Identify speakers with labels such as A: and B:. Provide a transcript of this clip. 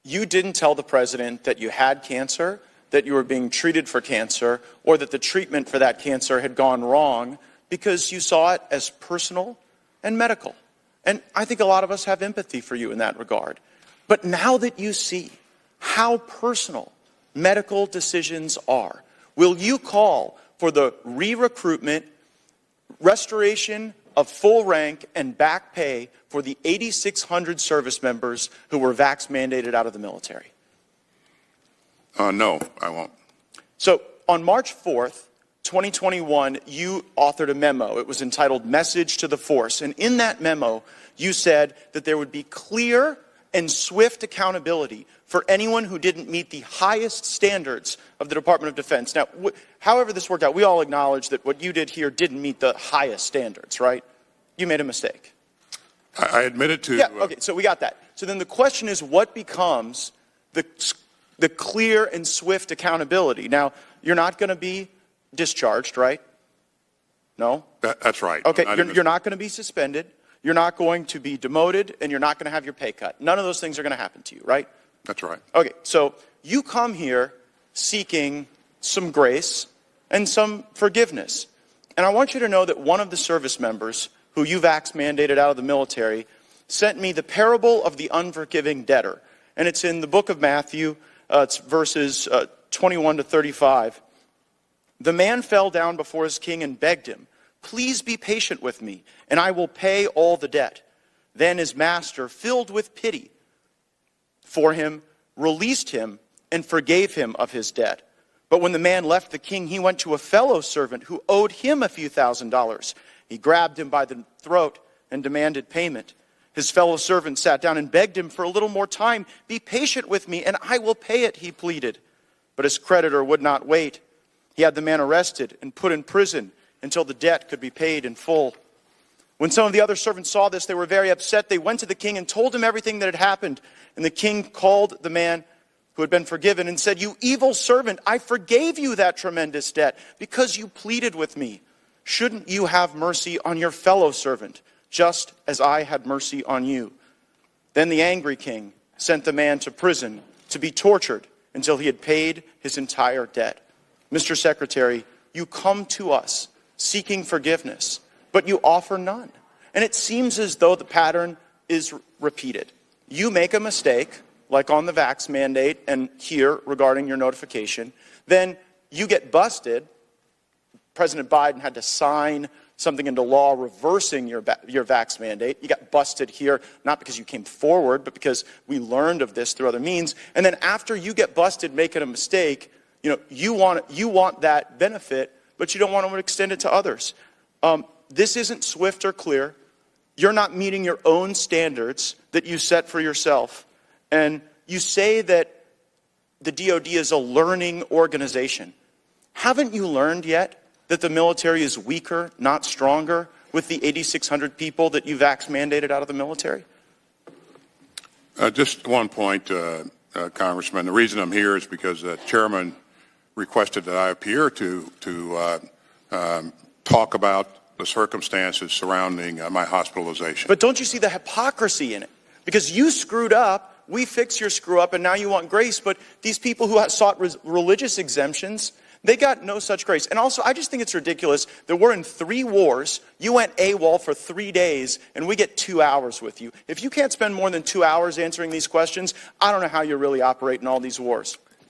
A: you didn't tell the president that you had cancer, that you were being treated for cancer, or that the treatment for that cancer had gone wrong, because you saw it as personal and medical. And I think a lot of us have empathy for you in that regard. But now that you see how personal medical decisions are, will you call for the re-recruitment, restoration of full rank and back pay for the 8,600 service members who were vax mandated out of the military?
B: No, I won't.
A: So on March 4th, 2021, you authored a memo. It was entitled Message to the Force. And in that memo, you said that there would be clear and swift accountability for anyone who didn't meet the highest standards of the Department of Defense. Now, however this worked out, we all acknowledge that what you did here didn't meet the highest standards, right? You made a mistake.
B: I admit it to...
A: Yeah, okay, so we got that. So then the question is, what becomes the clear and swift accountability? Now, you're not going to be discharged, right? No?
B: That's right.
A: Okay, you're not going to be suspended. You're not going to be demoted, and you're not going to have your pay cut. None of those things are going to happen to you, right?
B: That's right.
A: Okay, so you come here seeking some grace and some forgiveness. And I want you to know that one of the service members who you vax mandated out of the military sent me the parable of the unforgiving debtor. And it's in the book of Matthew, it's verses 21 to 35. The man fell down before his king and begged him, "Please be patient with me, and I will pay all the debt." Then his master, filled with pity for him, released him and forgave him of his debt. But when the man left the king, he went to a fellow servant who owed him a few $1,000s. He grabbed him by the throat and demanded payment. His fellow servant sat down and begged him for a little more time. "Be patient with me, and I will pay it," he pleaded. But his creditor would not wait. He had the man arrested and put in prison until the debt could be paid in full. When some of the other servants saw this, they were very upset. They went to the king and told him everything that had happened. And the king called the man who had been forgiven and said, "You evil servant, I forgave you that tremendous debt because you pleaded with me. Shouldn't you have mercy on your fellow servant, just as I had mercy on you?" Then the angry king sent the man to prison to be tortured until he had paid his entire debt. Mr. Secretary, you come to us seeking forgiveness, but you offer none. And it seems as though the pattern is repeated. You make a mistake, like on the vax mandate and here regarding your notification, then you get busted. President Biden had to sign something into law reversing your vax mandate. You got busted here, not because you came forward, but because we learned of this through other means. And then after you get busted making a mistake, you want that benefit, but you don't want to extend it to others. This isn't swift or clear. You're not meeting your own standards that you set for yourself. And you say that the DOD is a learning organization. Haven't you learned yet that the military is weaker, not stronger, with the 8,600 people that you vax mandated out of the military?
B: Just one point, Congressman. The reason I'm here is because the chairman requested that I appear to talk about the circumstances surrounding my hospitalization.
A: But don't you see the hypocrisy in it? Because you screwed up, we fix your screw up, and now you want grace. But these people who sought religious exemptions, they got no such grace. And also, I just think it's ridiculous that we're in 3 wars. You went AWOL for 3 days, and we get 2 hours with you. If you can't spend more than 2 hours answering these questions, I don't know how you're really operating all these wars.